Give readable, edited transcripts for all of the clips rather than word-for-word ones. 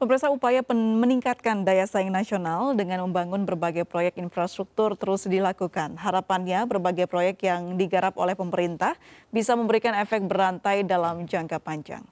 Pemirsa, upaya meningkatkan daya saing nasional dengan membangun berbagai proyek infrastruktur terus dilakukan. Harapannya berbagai proyek yang digarap oleh pemerintah bisa memberikan efek berantai dalam jangka panjang.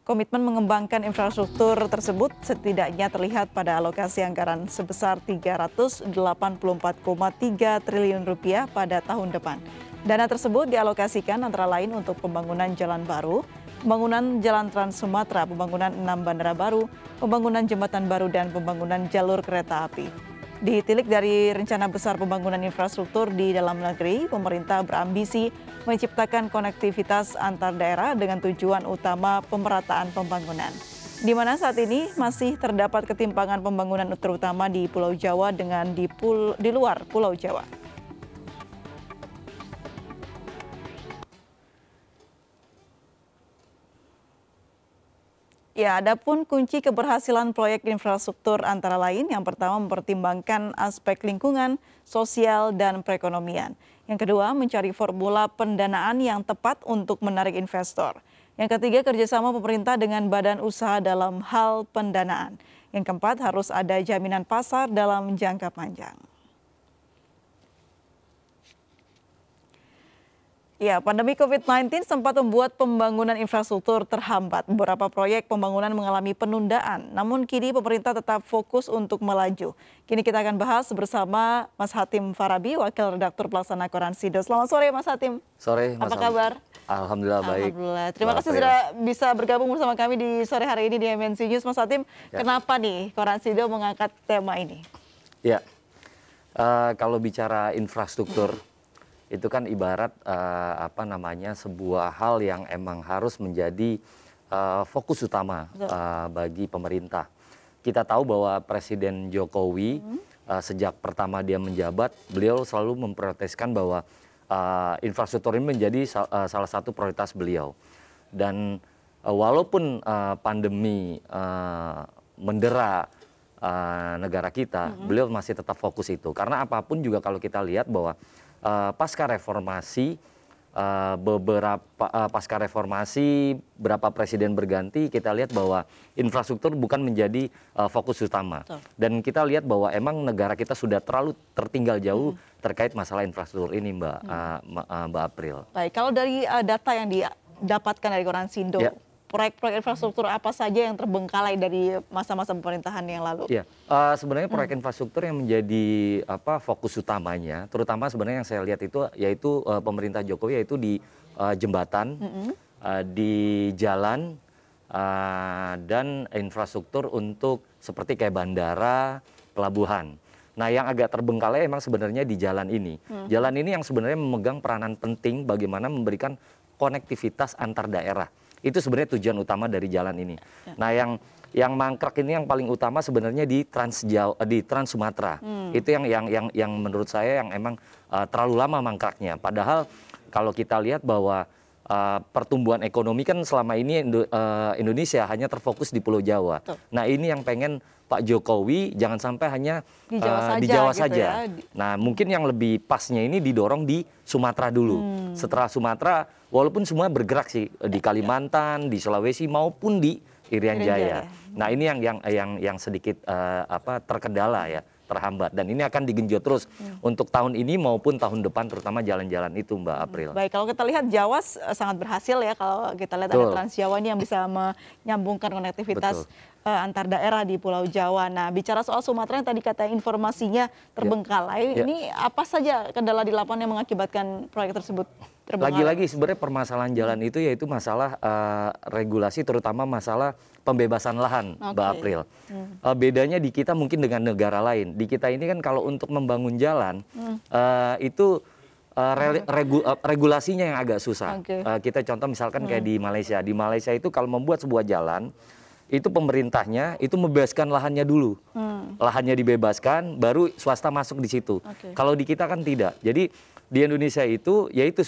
Komitmen mengembangkan infrastruktur tersebut setidaknya terlihat pada alokasi anggaran sebesar Rp384,3 triliun pada tahun depan. Dana tersebut dialokasikan antara lain untuk pembangunan jalan baru, pembangunan jalan Trans Sumatera, pembangunan 6 bandara baru, pembangunan jembatan baru, dan pembangunan jalur kereta api. Ditilik dari rencana besar pembangunan infrastruktur di dalam negeri, pemerintah berambisi menciptakan konektivitas antar daerah dengan tujuan utama pemerataan pembangunan. Di mana saat ini masih terdapat ketimpangan pembangunan terutama di Pulau Jawa dengan di luar Pulau Jawa. Ya, adapun kunci keberhasilan proyek infrastruktur antara lain, yang pertama mempertimbangkan aspek lingkungan, sosial, dan perekonomian. Yang kedua, mencari formula pendanaan yang tepat untuk menarik investor. Yang ketiga, kerjasama pemerintah dengan badan usaha dalam hal pendanaan. Yang keempat, harus ada jaminan pasar dalam jangka panjang. Ya, pandemi COVID-19 sempat membuat pembangunan infrastruktur terhambat. Beberapa proyek pembangunan mengalami penundaan, namun kini pemerintah tetap fokus untuk melaju. Kini kita akan bahas bersama Mas Hatim Farabi, Wakil Redaktur Pelaksana Koran Sido. Selamat sore, Mas Hatim. Sore, Mas. Apa kabar? Alhamdulillah baik. Alhamdulillah. Terima kasih sudah bisa bergabung bersama kami di sore hari ini di MNC News. Mas Hatim, kenapa nih Koran Sido mengangkat tema ini? Ya, kalau bicara infrastruktur, itu kan ibarat sebuah hal yang emang harus menjadi fokus utama bagi pemerintah. Kita tahu bahwa Presiden Jokowi sejak pertama dia menjabat, beliau selalu memprioritaskan bahwa infrastruktur ini menjadi salah satu prioritas beliau. Dan walaupun pandemi mendera negara kita, beliau masih tetap fokus itu. Karena apapun juga kalau kita lihat bahwa pasca reformasi, berapa presiden berganti, kita lihat bahwa infrastruktur bukan menjadi fokus utama. Dan kita lihat bahwa emang negara kita sudah terlalu tertinggal jauh terkait masalah infrastruktur ini, Mbak April. Baik, kalau dari data yang didapatkan dari Koran Sido, proyek-proyek infrastruktur apa saja yang terbengkalai dari masa-masa pemerintahan yang lalu? Ya, sebenarnya proyek infrastruktur yang menjadi fokus utamanya, terutama sebenarnya yang saya lihat itu yaitu pemerintah Jokowi, yaitu di jembatan, di jalan, dan infrastruktur untuk seperti kayak bandara, pelabuhan. Nah, yang agak terbengkalai emang sebenarnya di jalan ini. Jalan ini yang sebenarnya memegang peranan penting bagaimana memberikan konektivitas antar daerah. Itu sebenarnya tujuan utama dari jalan ini. Nah, yang mangkrak ini yang paling utama sebenarnya di Trans Sumatera. Itu yang menurut saya yang emang terlalu lama mangkraknya. Padahal kalau kita lihat bahwa pertumbuhan ekonomi kan selama ini Indonesia hanya terfokus di Pulau Jawa. Nah, ini yang pengen Pak Jokowi jangan sampai hanya di Jawa saja. Nah, mungkin yang lebih pasnya ini didorong di Sumatera dulu. Setelah Sumatera, walaupun semua bergerak sih di Kalimantan, di Sulawesi maupun di Irian Jaya. Nah, ini yang sedikit terkendala ya, terhambat, dan ini akan digenjot terus untuk tahun ini maupun tahun depan, terutama jalan-jalan itu, Mbak April. Baik, kalau kita lihat Jawa sangat berhasil ya, kalau kita lihat ada Trans Jawa ini yang bisa menyambungkan konektivitas antar daerah di Pulau Jawa. Nah, bicara soal Sumatera yang tadi kata informasinya terbengkalai, ini apa saja kendala di lapangan yang mengakibatkan proyek tersebut terbengkalai? Lagi-lagi sebenarnya permasalahan jalan itu yaitu masalah regulasi, terutama masalah pembebasan lahan, Mbak April. Bedanya di kita mungkin dengan negara lain. Di kita ini kan kalau untuk membangun jalan itu regulasinya yang agak susah. Kita contoh misalkan kayak di Malaysia. Di Malaysia itu kalau membuat sebuah jalan, itu pemerintahnya itu membebaskan lahannya dulu. Lahannya dibebaskan, baru swasta masuk di situ. Kalau di kita kan tidak. Jadi di Indonesia itu yaitu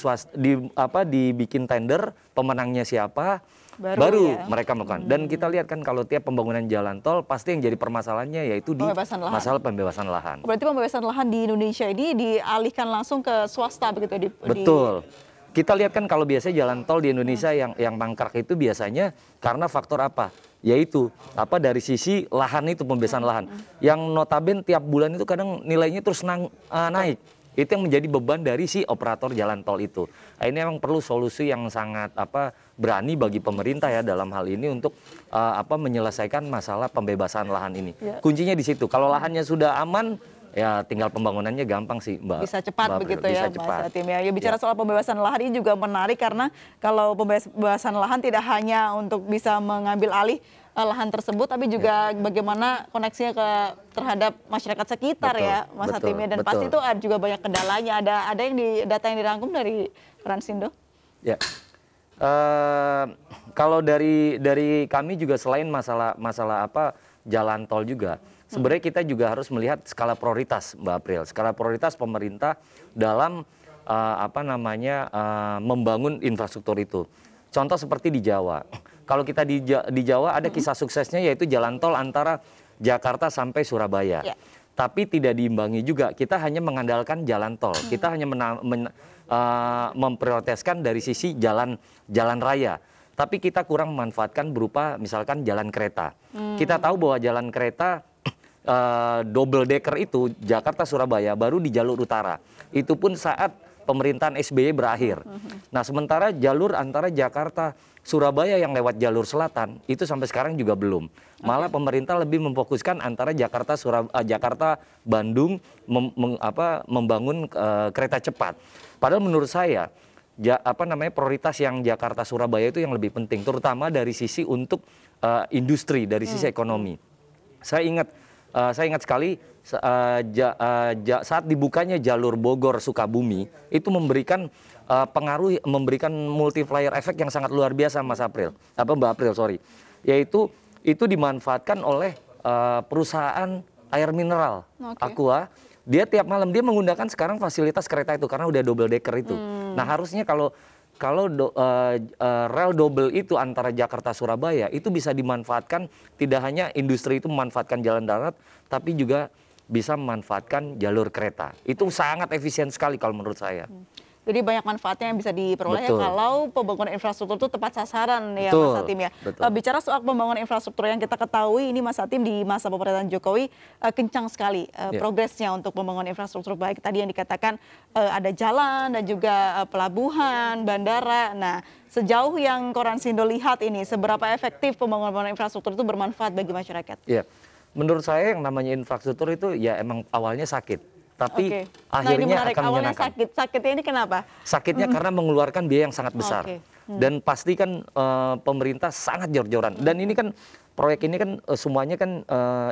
dibikin tender, pemenangnya siapa, baru mereka melakukan. Dan kita lihat kan kalau tiap pembangunan jalan tol pasti yang jadi permasalahannya yaitu di masalah pembebasan lahan. Berarti pembebasan lahan di Indonesia ini dialihkan langsung ke swasta begitu? Betul. kita lihat kan kalau biasanya jalan tol di Indonesia yang mangkrak itu biasanya karena faktor apa? Yaitu apa, dari sisi lahan, itu pembebasan lahan. Yang notabene tiap bulan itu kadang nilainya terus naik. Itu yang menjadi beban dari si operator jalan tol itu. Nah, ini memang perlu solusi yang sangat berani bagi pemerintah ya dalam hal ini untuk menyelesaikan masalah pembebasan lahan ini. Kuncinya di situ. Kalau lahannya sudah aman, ya tinggal pembangunannya gampang sih, Mbak. Bisa cepat begitu bisa ya, cepat. Mas Hatim ya. Bicara soal pembebasan lahan ini juga menarik karena kalau pembebasan lahan tidak hanya untuk bisa mengambil alih lahan tersebut, tapi juga bagaimana koneksinya terhadap masyarakat sekitar, ya, Mas Hatim ya. Dan pasti itu ada juga banyak kendalanya. Ada yang data yang dirangkum dari Koransindo? Ya. Kalau dari kami juga selain masalah jalan tol juga, sebenarnya kita juga harus melihat skala prioritas, Mbak April. Skala prioritas pemerintah dalam membangun infrastruktur itu. Contoh seperti di Jawa. Kalau kita di Jawa ada kisah suksesnya, yaitu jalan tol antara Jakarta sampai Surabaya. Tapi tidak diimbangi juga. Kita hanya mengandalkan jalan tol. Kita hanya memprioritaskan dari sisi jalan raya. Tapi kita kurang memanfaatkan berupa misalkan jalan kereta. Kita tahu bahwa jalan kereta double decker itu Jakarta Surabaya baru di jalur utara. Itu pun saat pemerintahan SBY berakhir. Nah, sementara jalur antara Jakarta Surabaya yang lewat jalur selatan itu sampai sekarang juga belum. Malah pemerintah lebih memfokuskan antara Jakarta Bandung membangun kereta cepat. Padahal menurut saya prioritas yang Jakarta Surabaya itu yang lebih penting, terutama dari sisi untuk industri, dari sisi ekonomi. Saya ingat sekali saat dibukanya jalur Bogor Sukabumi itu memberikan memberikan multiplier efek yang sangat luar biasa, Mbak April, sorry. Yaitu itu dimanfaatkan oleh perusahaan air mineral Aqua. Dia tiap malam dia menggunakan sekarang fasilitas kereta itu karena udah double decker itu. Nah, harusnya kalau rel double itu antara Jakarta Surabaya itu bisa dimanfaatkan, tidak hanya industri itu memanfaatkan jalan darat, tapi juga bisa memanfaatkan jalur kereta. Itu sangat efisien sekali kalau menurut saya. Jadi banyak manfaatnya yang bisa diperoleh kalau pembangunan infrastruktur itu tepat sasaran, ya, Mas Hatim ya. Bicara soal pembangunan infrastruktur yang kita ketahui ini, Mas Hatim, di masa pemerintahan Jokowi kencang sekali progresnya untuk pembangunan infrastruktur, baik tadi yang dikatakan ada jalan dan juga pelabuhan, bandara. Nah, sejauh yang Koransindo lihat ini, seberapa efektif pembangunan infrastruktur itu bermanfaat bagi masyarakat? Ya, menurut saya yang namanya infrastruktur itu ya emang awalnya sakit. Tapi akhirnya akan menyenangkan. Sakitnya ini kenapa? Sakitnya karena mengeluarkan biaya yang sangat besar. Dan pasti kan pemerintah sangat jor-joran. Dan ini kan proyek ini kan semuanya kan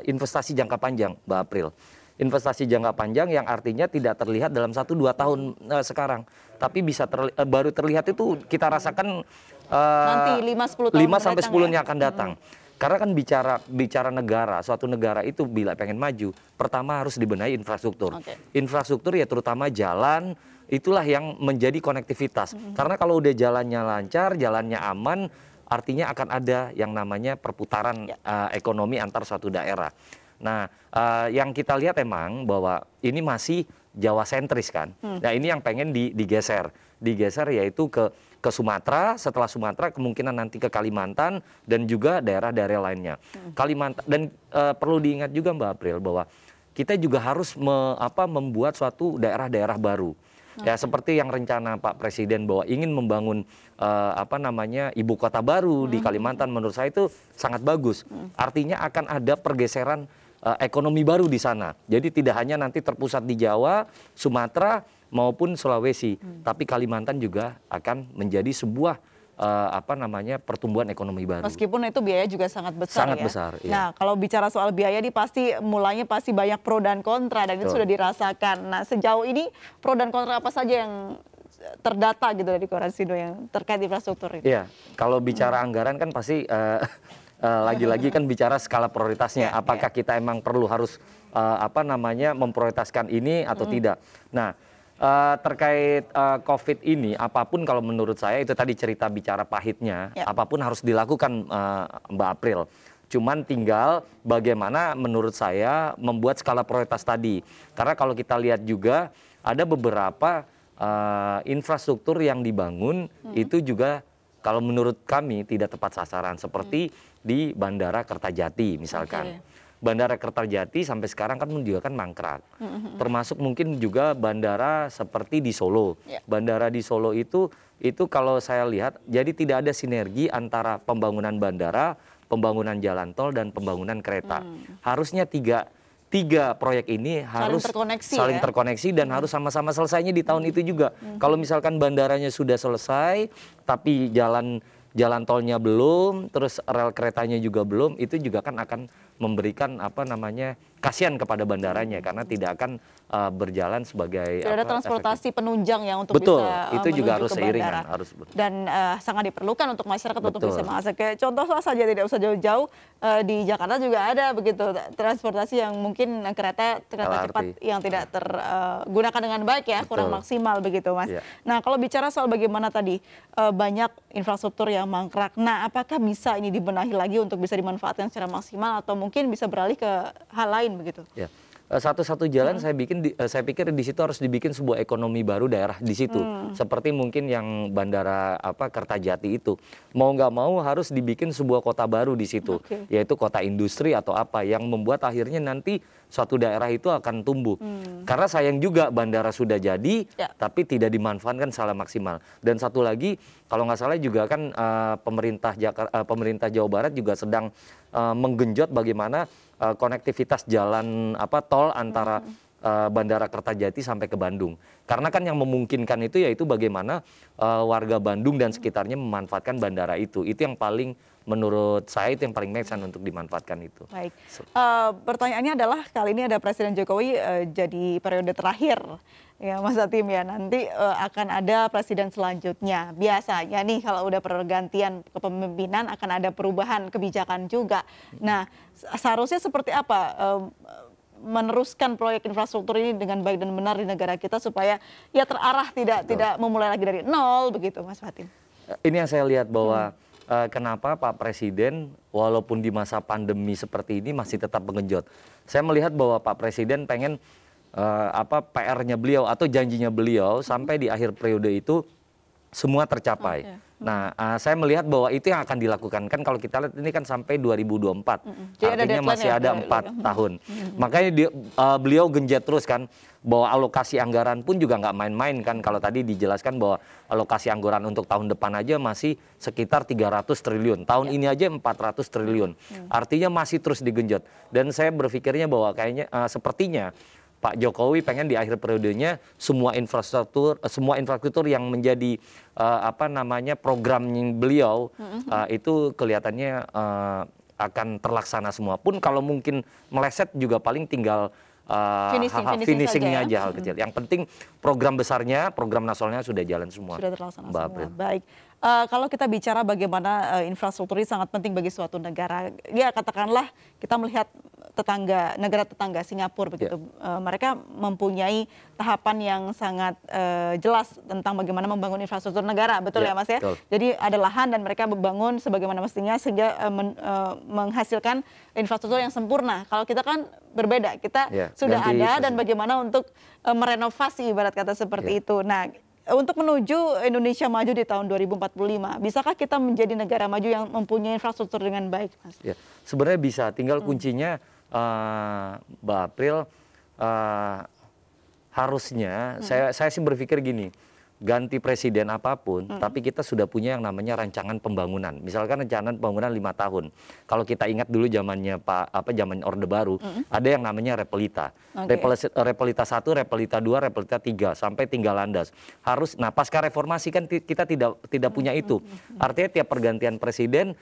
investasi jangka panjang, Mbak April. Investasi jangka panjang yang artinya tidak terlihat dalam 1-2 tahun sekarang. Tapi bisa baru terlihat itu kita rasakan nanti 5-10 tahun 5-10 yang akan datang. Karena kan bicara negara, suatu negara itu bila pengen maju, pertama harus dibenahi infrastruktur. Infrastruktur ya terutama jalan, itulah yang menjadi konektivitas. Karena kalau udah jalannya lancar, jalannya aman, artinya akan ada yang namanya perputaran ekonomi antar suatu daerah. Nah, yang kita lihat emang bahwa ini masih Jawa sentris kan. Nah, ini yang pengen digeser yaitu ke Sumatera, setelah Sumatera kemungkinan nanti ke Kalimantan dan juga daerah-daerah lainnya. Kalimantan, dan perlu diingat juga, Mbak April, bahwa kita juga harus membuat suatu daerah-daerah baru. Ya, seperti yang rencana Pak Presiden bahwa ingin membangun ibu kota baru di Kalimantan, menurut saya itu sangat bagus. Artinya akan ada pergeseran ekonomi baru di sana. Jadi tidak hanya nanti terpusat di Jawa, Sumatera maupun Sulawesi, tapi Kalimantan juga akan menjadi sebuah pertumbuhan ekonomi baru. Meskipun itu biaya juga sangat besar. Sangat besar. Iya. Nah, kalau bicara soal biaya ini mulanya pasti banyak pro dan kontra, dan itu sudah dirasakan. Nah, sejauh ini pro dan kontra apa saja yang terdata gitu dari Koransindo yang terkait infrastruktur ini? Iya, kalau bicara anggaran kan pasti lagi-lagi kan bicara skala prioritasnya. Apakah kita emang perlu harus memprioritaskan ini atau tidak? Nah, terkait COVID ini, apapun kalau menurut saya itu tadi cerita bicara pahitnya, apapun harus dilakukan, Mbak April. Cuman tinggal bagaimana menurut saya membuat skala prioritas tadi. Karena kalau kita lihat juga ada beberapa infrastruktur yang dibangun itu juga kalau menurut kami tidak tepat sasaran, seperti di Bandara Kertajati misalkan. Bandara Kertajati sampai sekarang kan juga kan mangkrak. Termasuk mungkin juga bandara seperti di Solo. Bandara di Solo itu kalau saya lihat jadi tidak ada sinergi antara pembangunan bandara, pembangunan jalan tol dan pembangunan kereta. Harusnya tiga proyek ini harus saling terkoneksi dan harus sama-sama selesainya di tahun itu juga. Kalau misalkan bandaranya sudah selesai, tapi jalan tolnya belum, terus rel keretanya juga belum, itu juga kan akan memberikan kasihan kepada bandaranya karena tidak akan berjalan sebagai ada transportasi penunjang yang untuk bisa itu juga harus seiringan, dan sangat diperlukan untuk masyarakat untuk bisa mengakses. Kayak contoh saja, tidak usah jauh-jauh, di Jakarta juga ada begitu transportasi yang mungkin kereta cepat yang tidak tergunakan dengan baik ya, kurang maksimal begitu Mas. Nah kalau bicara soal bagaimana tadi banyak infrastruktur yang mangkrak, nah apakah bisa ini dibenahi lagi untuk bisa dimanfaatkan secara maksimal atau mungkin bisa beralih ke hal lain begitu? Satu-satu jalan saya pikir di situ harus dibikin sebuah ekonomi baru daerah di situ. Seperti mungkin yang bandara Kertajati itu. Mau nggak mau harus dibikin sebuah kota baru di situ. Yaitu kota industri atau apa yang membuat akhirnya nanti suatu daerah itu akan tumbuh. Karena sayang juga bandara sudah jadi tapi tidak dimanfaatkan secara maksimal. Dan satu lagi kalau nggak salah juga kan pemerintah Jawa Barat juga sedang menggenjot bagaimana konektivitas jalan tol antara Bandara Kertajati sampai ke Bandung. Karena kan yang memungkinkan itu yaitu bagaimana warga Bandung dan sekitarnya memanfaatkan bandara itu. Itu yang paling menurut saya itu yang paling make sense untuk dimanfaatkan itu. Baik. Pertanyaannya adalah kali ini ada Presiden Jokowi jadi periode terakhir. Ya Mas Hatim ya, nanti akan ada presiden selanjutnya. Biasanya nih kalau udah pergantian kepemimpinan akan ada perubahan kebijakan juga. Nah seharusnya seperti apa meneruskan proyek infrastruktur ini dengan baik dan benar di negara kita supaya ya terarah tidak memulai lagi dari nol begitu Mas Hatim? Ini yang saya lihat bahwa kenapa Pak Presiden walaupun di masa pandemi seperti ini masih tetap mengenjot. Saya melihat bahwa Pak Presiden pengen PR-nya beliau atau janjinya beliau sampai di akhir periode itu semua tercapai. Nah, saya melihat bahwa itu yang akan dilakukan. Kan kalau kita lihat ini kan sampai 2024. Artinya masih ada 4 tahun. Makanya beliau genjet terus kan bahwa alokasi anggaran pun juga nggak main-main kan. Kalau tadi dijelaskan bahwa alokasi anggaran untuk tahun depan aja masih sekitar 300 triliun. Tahun ini aja 400 triliun. Artinya masih terus digenjot. Dan saya berpikirnya bahwa kayaknya sepertinya Pak Jokowi pengen di akhir periodenya semua infrastruktur yang menjadi program beliau itu kelihatannya akan terlaksana semua. Pun kalau mungkin meleset juga paling tinggal finishingnya aja hal kecil. Yang penting program besarnya, program nasionalnya sudah jalan semua. Sudah terlaksana semua. Baik. Kalau kita bicara bagaimana infrastruktur ini sangat penting bagi suatu negara, ya katakanlah kita melihat negara tetangga Singapura begitu, mereka mempunyai tahapan yang sangat jelas tentang bagaimana membangun infrastruktur negara, betul ya Mas ya? Betul. Jadi ada lahan dan mereka membangun sebagaimana mestinya sehingga menghasilkan infrastruktur yang sempurna. Kalau kita kan berbeda, kita sudah ada dan bagaimana untuk merenovasi ibarat kata seperti itu. Nah, untuk menuju Indonesia maju di tahun 2045, bisakah kita menjadi negara maju yang mempunyai infrastruktur dengan baik, Mas? Ya, sebenarnya bisa. Tinggal kuncinya, Mbak April, harusnya saya sih berpikir gini, ganti presiden apapun, tapi kita sudah punya yang namanya rancangan pembangunan. Misalkan rancangan pembangunan 5 tahun. Kalau kita ingat dulu zamannya zaman Orde Baru, ada yang namanya Repelita. Repelita 1, Repelita 2, Repelita 3 sampai tinggal landas. Pasca reformasi kan kita tidak punya itu. Artinya tiap pergantian presiden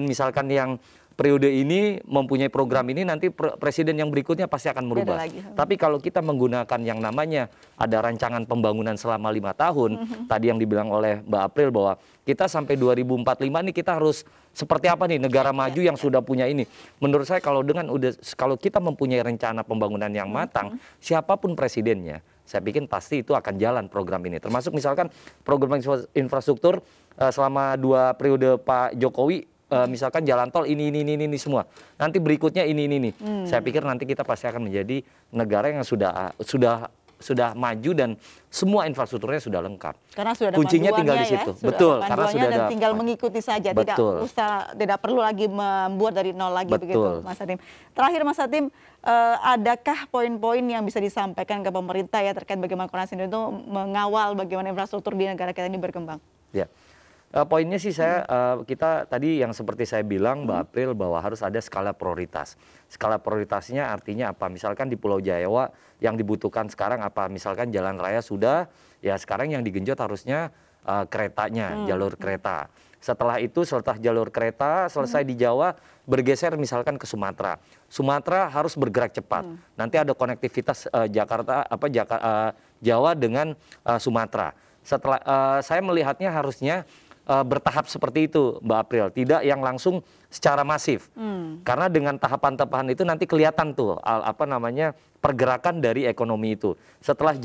misalkan yang periode ini mempunyai program ini, nanti presiden yang berikutnya pasti akan merubah. Tapi kalau kita menggunakan yang namanya ada rancangan pembangunan selama 5 tahun, tadi yang dibilang oleh Mbak April bahwa kita sampai 2045 ini kita harus seperti apa nih negara maju yang sudah punya ini. Menurut saya kalau kita mempunyai rencana pembangunan yang matang, siapapun presidennya, saya pikir pasti itu akan jalan program ini. Termasuk misalkan program infrastruktur selama 2 periode Pak Jokowi, misalkan jalan tol ini semua. Nanti berikutnya ini. Saya pikir nanti kita pasti akan menjadi negara yang sudah sudah maju dan semua infrastrukturnya sudah lengkap. Karena sudah ada kuncinya tinggal di situ. Betul, karena sudah ada dan tinggal mengikuti saja, tidak perlu lagi membuat dari nol lagi. Betul. Begitu, Mas Hatim. Terakhir Mas Hatim, adakah poin-poin yang bisa disampaikan ke pemerintah ya terkait bagaimana Komnas itu mengawal bagaimana infrastruktur di negara kita ini berkembang? Ya. Poinnya sih kita tadi yang seperti saya bilang Mbak April bahwa harus ada skala prioritas. Skala prioritasnya artinya apa? Misalkan di Pulau Jawa yang dibutuhkan sekarang apa? Misalkan jalan raya sudah, ya sekarang yang digenjot harusnya keretanya, jalur kereta. Setelah itu, setelah jalur kereta selesai di Jawa, bergeser misalkan ke Sumatera. Sumatera harus bergerak cepat. Nanti ada konektivitas Jawa dengan Sumatera. Setelah saya melihatnya harusnya bertahap seperti itu, Mbak April, tidak yang langsung secara masif. Karena dengan tahapan-tahapan itu nanti kelihatan tuh pergerakan dari ekonomi itu. Setelah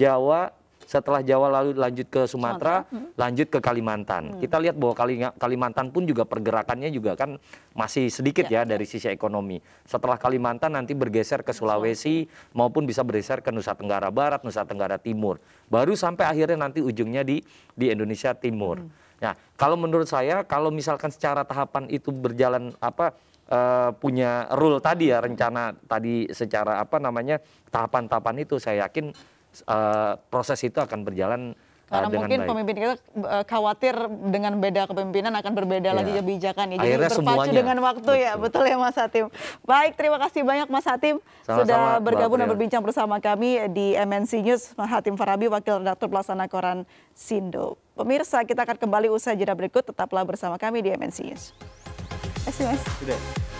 Jawa lalu lanjut ke Sumatera, lanjut ke Kalimantan. Kita lihat bahwa Kalimantan pun juga pergerakannya juga kan masih sedikit ya dari sisi ekonomi. Setelah Kalimantan nanti bergeser ke Sulawesi maupun bisa bergeser ke Nusa Tenggara Barat, Nusa Tenggara Timur. Baru sampai akhirnya nanti ujungnya di Indonesia Timur. Nah, kalau menurut saya, kalau misalkan secara tahapan itu berjalan punya rule tadi ya, rencana tadi secara tahapan-tahapan itu, saya yakin proses itu akan berjalan karena dengan mungkin baik. Pemimpin kita khawatir dengan beda kepemimpinan akan berbeda lagi kebijakan ya. Jadi akhirnya berpacu semuanya. dengan waktu ya, betul ya Mas Hatim. Baik, terima kasih banyak Mas Hatim sudah bergabung dan berbincang bersama kami di MNC News. Mas Hatim Farabi, Wakil Redaktur Pelaksana Koran Sindo. Pemirsa, kita akan kembali usai jeda berikut, tetaplah bersama kami di MNC News. Terima kasih Mas.